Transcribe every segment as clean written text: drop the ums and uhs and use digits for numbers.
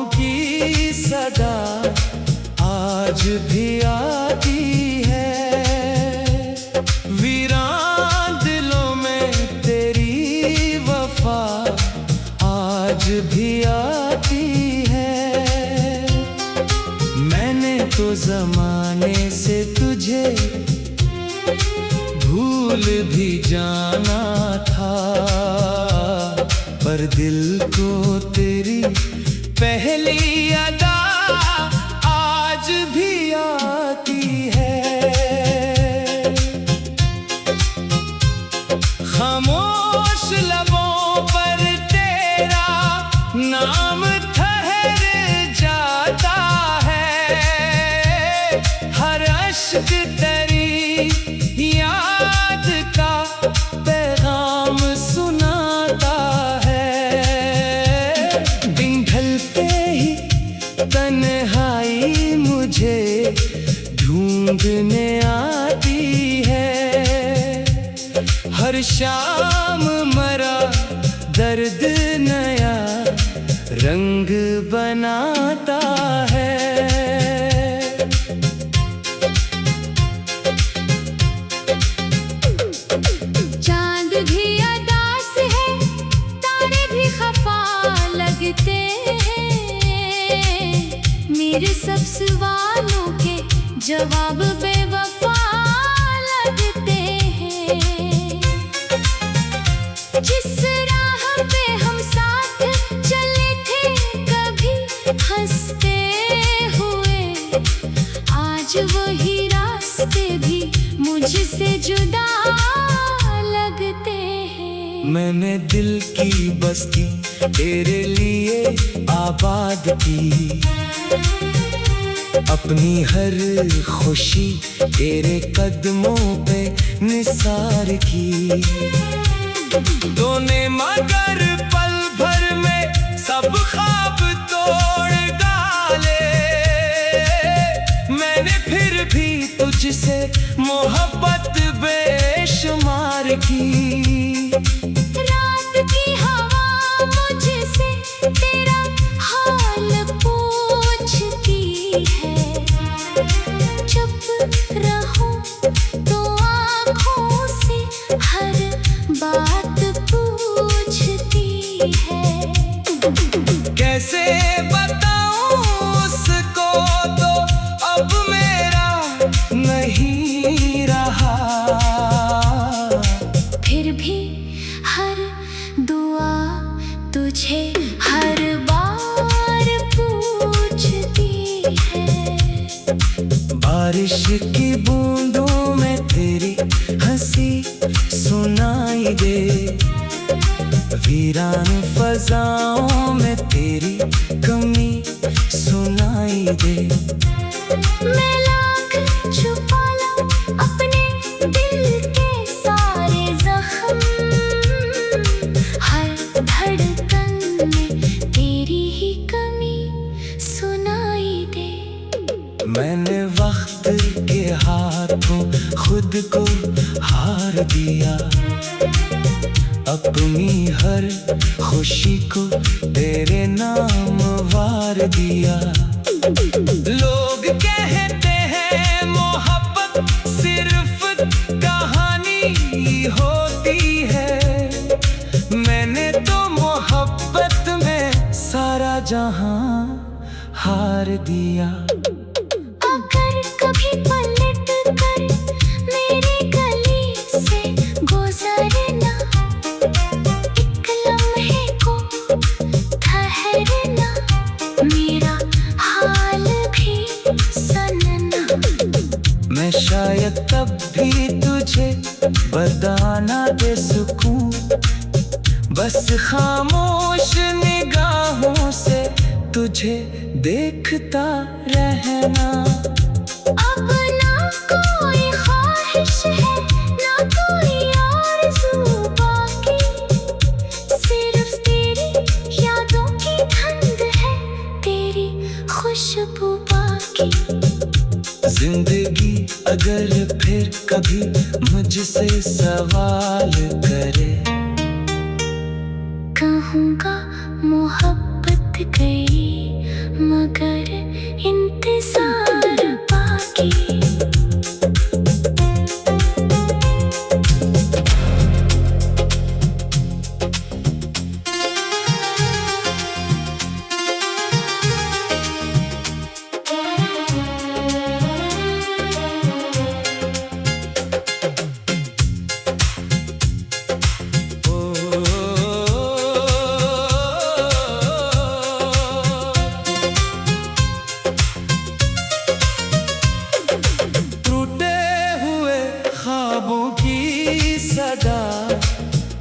हवाओं की सदा आज भी आती है। वीरान दिलों में तेरी वफा आज भी आती है। मैंने तो जमाने से तुझे भूल भी जाना था, पर दिल को तेरी पहली अदा आज भी आती है। खामोश लबों पर तेरा नाम ठहर जाता है। हर अश्क तेरी याद का पैगाम सुनाता है। दिन ढलते ही तन्हाई मुझे ढूंढने आती है। हर शाम मरा दर्द नया रंग बनाता है। चांद भी अदास है, तारे भी खफा लगते हैं। मेरे सब सवालों के जवाब बेवफा लगते हैं। जिस राह पे हम साथ चले थे कभी हंसते हुए, आज वही रास्ते भी मुझसे जुदा लगते हैं। मैंने दिल की बस्ती तेरे लिए आबाद की, अपनी हर खुशी तेरे कदमों पे निसार की। तूने मगर पल भर में सब ख्वाब तोड़ डाले। मैंने फिर भी तुझसे मोहब्बत बेशुमार की। रात की हवा मुझसे तेरा हाल पूछती है। चुप रहूं तो आँखों से हर बात पूछती है। कैसे बताऊं उसको तो अब मेरा नहीं रहा। फिर भी हर दुआ तुझे हर बार पूछती है। बारिश की बूंदों में तेरी हंसी सुनाई दे। वीरान फजाओं में तेरी कमी सुनाई दे। मैं लाख छुपा लूं अपने दिल के सारे जख्म, हर धड़कन में तेरी ही कमी सुनाई दे। मैंने वक्त के हाथों खुद को हार दिया। अपनी हर खुशी को तेरे नाम वार दिया। लोग कहते हैं मोहब्बत सिर्फ कहानी होती है। मैंने तो मोहब्बत में सारा जहां हार दिया। अगर कभी पलट कर मेरी गली से गुजरना, एक लम्हे को ठहरना, मेरा हाल भी सुनना। मैं शायद तब भी तुझे बता ना दे सकूं, बस खामोश निगाहों से तुझे देखता रहना। अब ना कोई ख्वाहिश है, ना कोई आरज़ू बाकी, सिर्फ तेरी यादों की धुंध है, तेरी खुशबू बाकी। जिंदगी अगर फिर कभी मुझसे सवाल करे, कहूँगा मोहब्बत गई मगर इंतजार बाकी।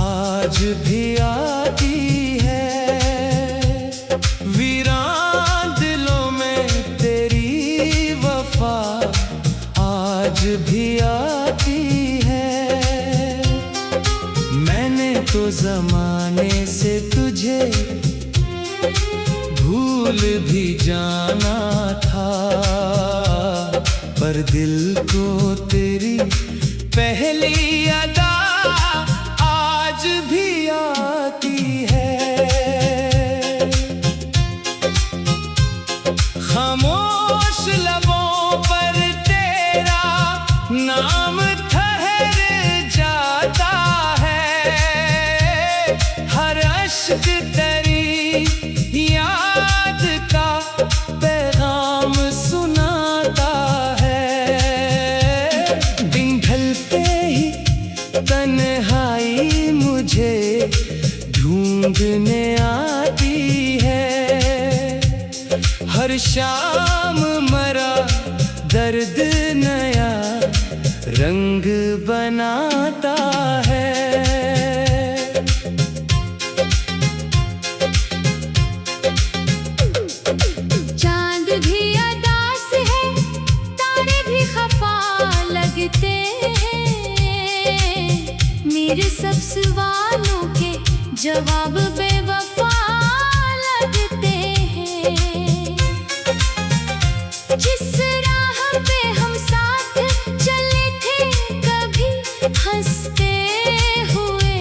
आज भी आती है, वीरान दिलों में तेरी वफा आज भी आती है। मैंने तो जमाने से तुझे भूल भी जाना था, पर दिल को तेरी पहली अदा आज भी आती है। खामोश लबों पर तेरा नाम ठहर जाता है, हर अश्क तेरी याद का पैगाम सुनाता है। दिन ढलते ही तन्हाई मुझे ढूंढने आती है, हर शाम मरा दर्द नया रंग बनाता है। चांद भी अदास है, तारे भी खफा लगते हैं, मेरे सब सवालों के जवाब बेवफा लगते हैं। जिस राह पे हम साथ चले थे कभी हंसते हुए,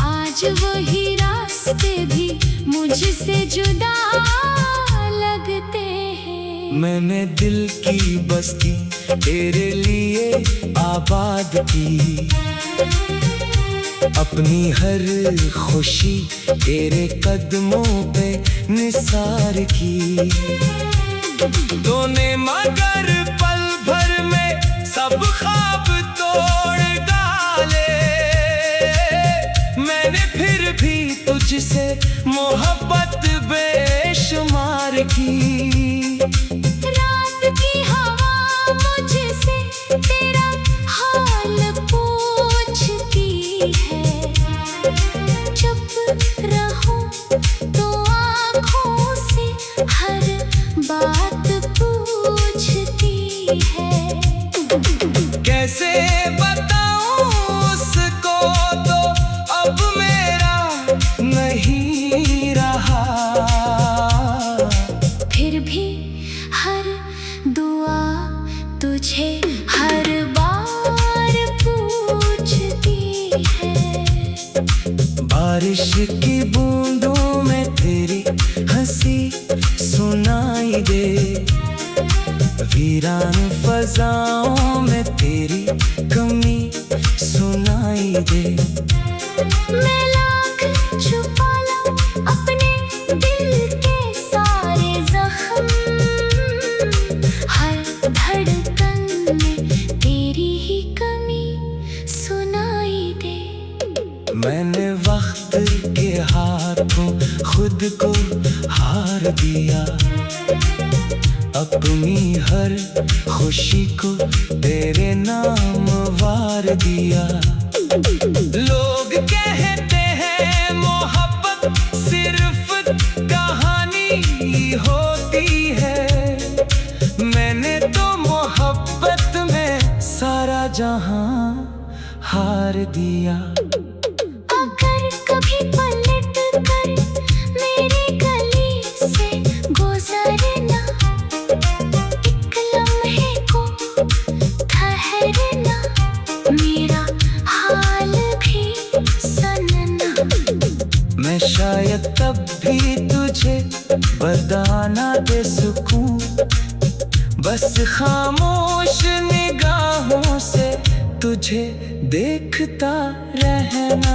आज वही रास्ते भी मुझसे जुदा लगते हैं। मैंने दिल की बस्ती तेरे लिए आबाद की, अपनी हर खुशी तेरे कदमों पे निसार की। तूने मगर पल भर में सब ख्वाब तोड़ डाले, मैंने फिर भी तुझसे मोहब्बत बेशुमार की। रात की हवा मुझसे तेरा हाल पूछती है, चुप रहूं तो आँखों से हर बात पूछती है। कैसे बताऊं उसको तो अब मेरा नहीं रहा, फिर भी हर दुआ तुझे हर बार पूछती है। बारिश की बूंदों में तेरी हंसी सुनाई दे, वीरान फजाओं में तेरी कमी सुनाई दे। मैं लाख छुपा लूं अपने दिल के सारे जख्म, हर धड़कन में तेरी ही कमी सुनाई दे। मैंने वक्त के हाथों खुद को हार दिया, अपनी हर खुशी को तेरे नाम वार दिया। लोग कहते हैं मोहब्बत सिर्फ कहानी होती है, मैंने तो मोहब्बत में सारा जहां हार दिया। अगर कभी पलट कर मेरी गली से गुजरना, एक लम्हे को ठहरना, मेरा हाल भी सुनना। मैं शायद तब भी तुझे मर्दाना दे सुकून, बस खामोश निगाहों से तुझे देखता रहना।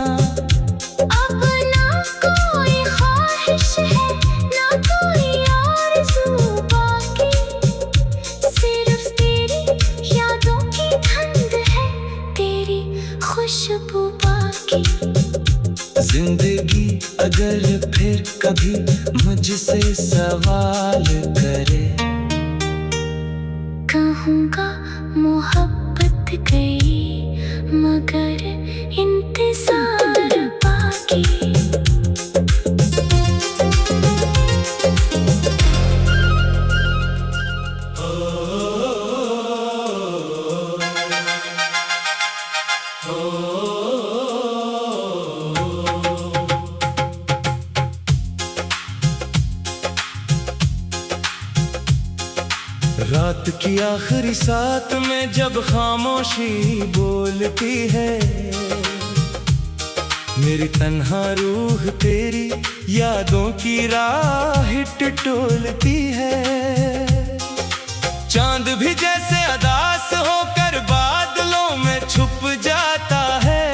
अब ना कोई ख्वाहिश है, ना कोई आरज़ू बाकी, सिर्फ तेरी यादों की धुंध है, तेरी खुशबू बाकी। जिंदगी अगर फिर कभी मुझसे सवाल करे, कहूँगा मोहब्बत गई मगर इंतजार बाकी। रात की आखिरी साथ में जब खामोशी बोलती है, मेरी तन्हा रूह तेरी यादों की राह टटोलती है। चांद भी जैसे अदास होकर बादलों में छुप जाता है,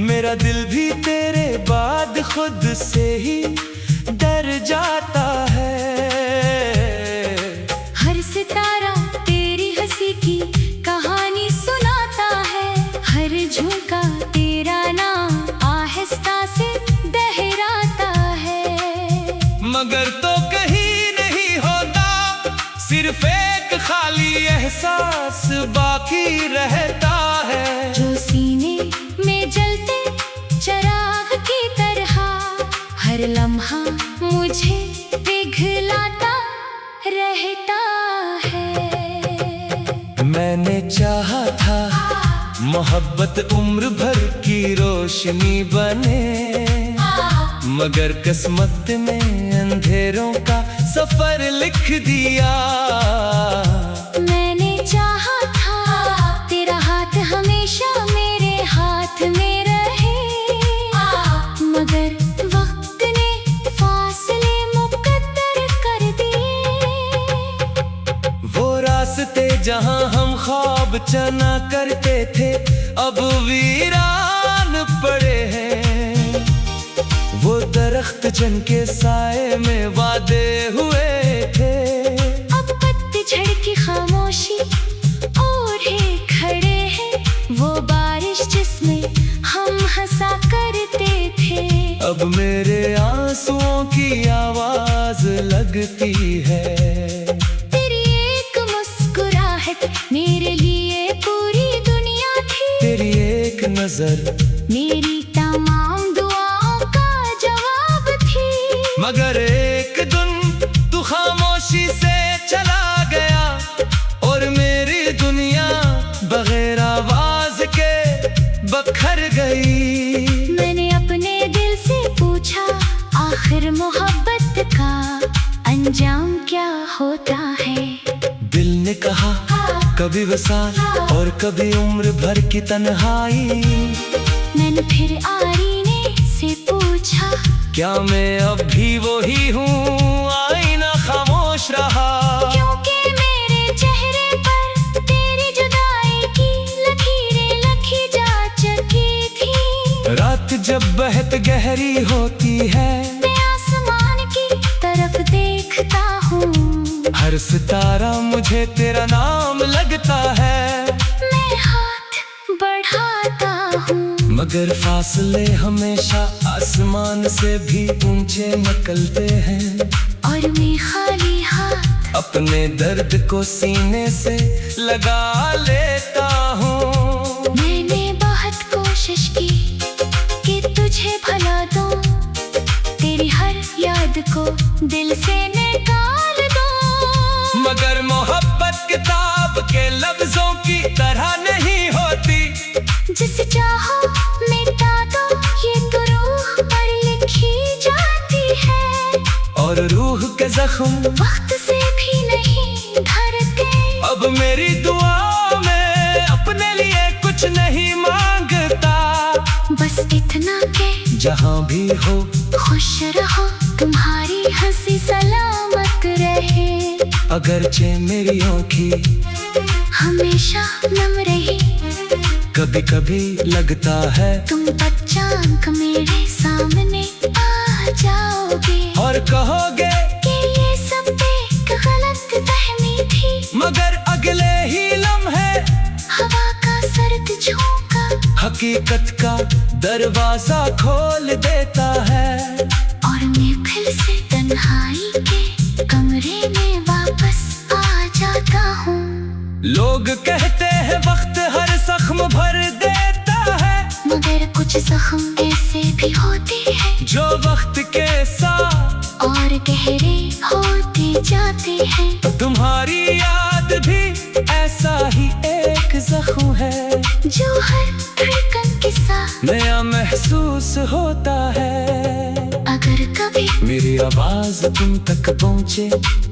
मेरा दिल भी तेरे बाद खुद से ही डर जाता है। सितारा तेरी हंसी की कहानी सुनाता है, हर झोंका तेरा नाम आहिस्ता से दोहराता है। मगर तो कहीं नहीं होता, सिर्फ एक खाली एहसास बाकी रहता है, जो सीने में जलते चिराग की तरह हर लम्हा मुझे पिघलाता रहता है। मैंने चाहा था मोहब्बत उम्र भर की रोशनी बने, मगर किस्मत ने अंधेरों का सफर लिख दिया। मैंने चाहा था तेरा हाथ हमेशा मेरे हाथ में रहे, मगर वक्त ने फासले मुकद्दर कर दिए। वो रास्ते जहां हम ख्वाब चना करते थे अब वीरान पड़े हैं, वो दरख्त जिनके साए में वादे हुए थे, अब पतझड़ की खामोशी ओढ़े खड़े हैं, वो बारिश जिसमें हम हंसा करते थे, अब मेरे आंसुओं की आवाज लगती है। तेरी एक मुस्कुराहट मेरे लिए पूरी दुनिया थी, तेरी एक नजर मेरी तमाम दुआओं का जवाब थी। मगर एक दिन तू खामोशी से चला गया और मेरी दुनिया बगैर आवाज के बखर गई। मैंने अपने दिल से पूछा आखिर मोहब्बत का अंजाम क्या होता है। दिल ने कहा कभी वसाल और कभी उम्र भर की तन्हाई। मैंने फिर आईने से पूछा क्या मैं अब भी वही हूँ, आईना खामोश रहा, क्योंकि मेरे चेहरे पर तेरी जुदाई की लकीरें लिखी जा चुकी थी। रात जब बहुत गहरी होती है मैं आसमान की तरफ देखता हूँ, हर सितारा मुझे तेरा नाम लगता है। मैं हाथ बढ़ाता हूँ, मगर फासले हमेशा आसमान से भी ऊंचे निकलते हैं, और मैं खाली हाथ अपने दर्द को सीने से लगा लेता हूँ। मैंने बहुत कोशिश की कि तुझे भुला दूं, तेरी हर याद को दिल से निकाल दूं, मगर मोहब्बत किताब के लफ्जों की तरह नहीं होती, जिसे चाहो मिटा दो ये तो रूह पर लिखी जाती है, और रूह के जख्म वक्त से भी नहीं भरते। अब मेरी दुआ में अपने लिए कुछ नहीं मांगता, बस इतना के जहाँ भी हो खुश रहो। तुम्हारी हंसी सलामत रहे। अगरचे मेरी आँखें हमेशा नम रही, कभी कभी लगता है तुम बच्चा अंक मेरे सामने आ जाओगे और कहोगे कि ये सब एक गलत फहमी थी। मगर अगले ही लम्हे हवा का सर्द झोंका हकीकत का दरवाजा खोल देता है, और मैं फिर से तन्हाई के कमरे में वापस आ जाता हूँ। लोग कहते हैं वक्त हर जख्म भर देता है, मगर कुछ जख्म ऐसे भी होते हैं जो वक्त के साथ और गहरे होते जाते हैं। तुम्हारी याद भी ऐसा ही एक जख्म है, जो हर धड़कन के साथ नया महसूस होता है। अगर कभी मेरी आवाज तुम तक पहुँचे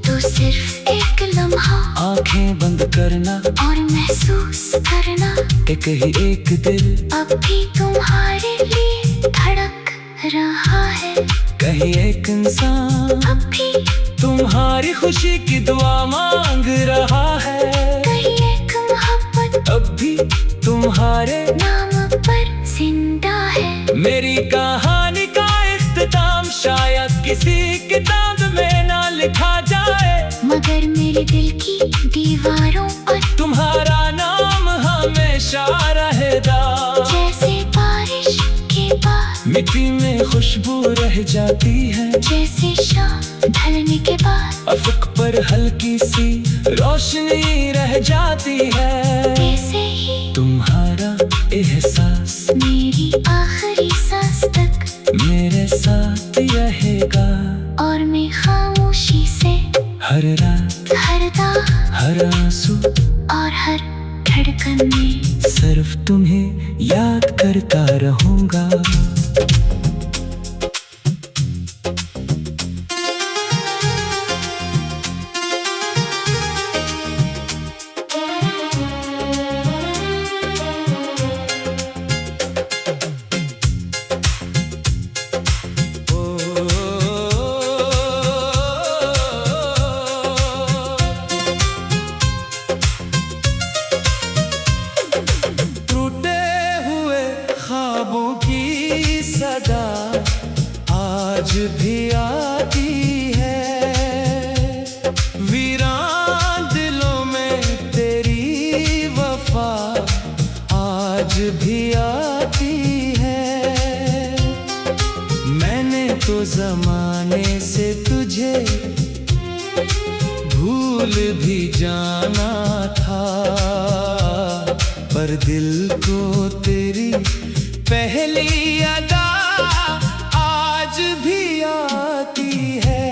तो सिर्फ एक लम्हा आंखें बंद करना और महसूस करना, एक ही एक दिल अब भी तुम्हारे लिए धड़क रहा है। कहीं एक इंसान अब भी तुम्हारी खुशी की दुआ मांग रहा है, कहीं एक मोहब्बत अब भी तुम्हारे नाम पर जिंदा है। मेरी कहानी का इख्तिताम शायद किसी किताब में ना लिखा जाए, मगर मेरे दिल की दीवारों पर तुम्हारा नाम हमेशा रहेगा। जैसे बारिश के बाद मिट्टी में खुशबू रह जाती है, जैसे शाम ढलने के बाद अफक पर हल्की सी रोशनी रह जाती है। वैसे ही तुम्हारा एहसास मेरी आखिरी सांस तक मेरे साथ रहेगा, और मैं खामोशी से हर रात हर दाग हर आंसू और हर धड़कन में सिर्फ तुम्हें याद करता रहूंगा। आज भी आती है, वीरान दिलों में तेरी वफा आज भी आती है। मैंने तो जमाने से तुझे भूल भी जाना था, पर दिल को तेरी पहली अदा आज भी आती है।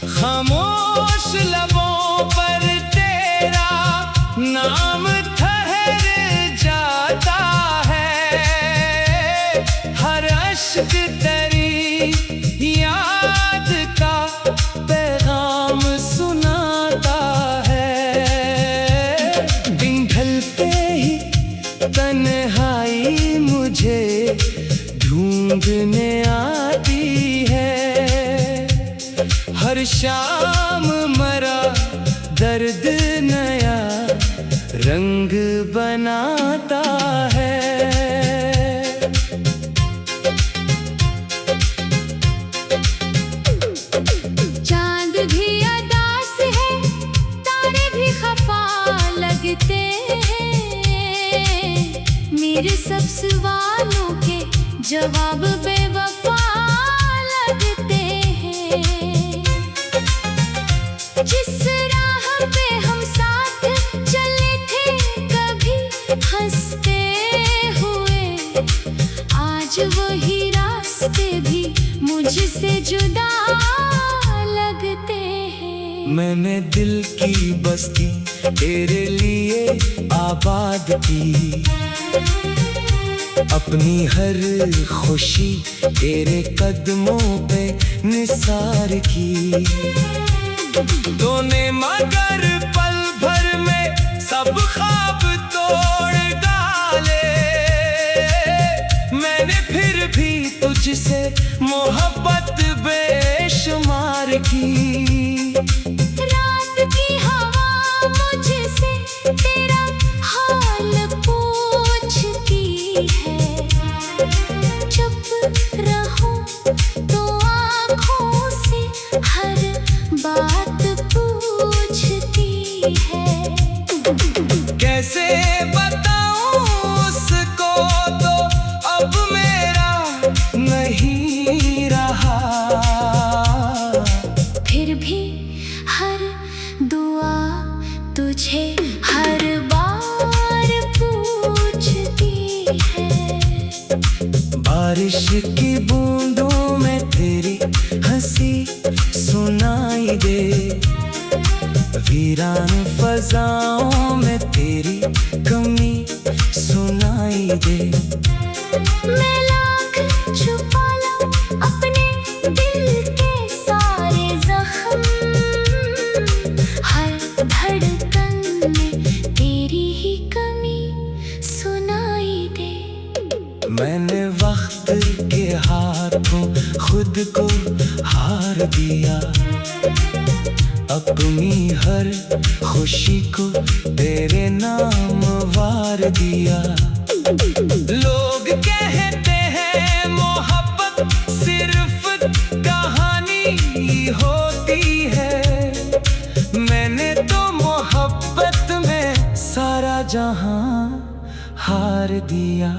खामोश लबों पर तेरा नाम ठहर जाता है, हर अश्क तेरी याद का पैगाम सुनाता है। दिन ढलते ही तन्हाई मुझे ढूंढने आती है, हर शाम मरा दर्द नया रंग बनाता है। चांद भी अदास है, तारे भी खफा लगते हैं, मेरे सब सवालों के जवाब बेवफा लगते हैं। जिस राह पे हम साथ चले थे कभी हंसते हुए, आज वही रास्ते भी मुझसे जुदा लगते हैं। मैंने दिल की बस्ती तेरे लिए आबाद की, अपनी हर खुशी तेरे कदमों पे निसार की। तूने मगर पल भर में सब ख्वाब तोड़ डाले, मैंने फिर से मोहब्बत बेशुमार की। रात की हवा मुझसे तेरा हाल पूछती है। चुप रहूं तो आँखों से हर बात पूछती है। कैसे बताऊं उसको तो अब मेरा नहीं रहा। फिर भी हर दुआ तुझे हर बार पूछती है। बारिश की बूंदों में तेरी हंसी सुनाई दे। वीरान फजाओं में तेरी कमी सुनाई दे। मैं लाख छुपा लूं अपने दिल के सारे जख्म। हर धड़कन में तेरी ही कमी सुनाई दे। मैंने वक्त के हाथों खुद को हार दिया। अपनी हर खुशी को तेरे नाम वार दिया। लोग कहते हैं मोहब्बत सिर्फ कहानी होती है। मैंने तो मोहब्बत में सारा जहां हार दिया।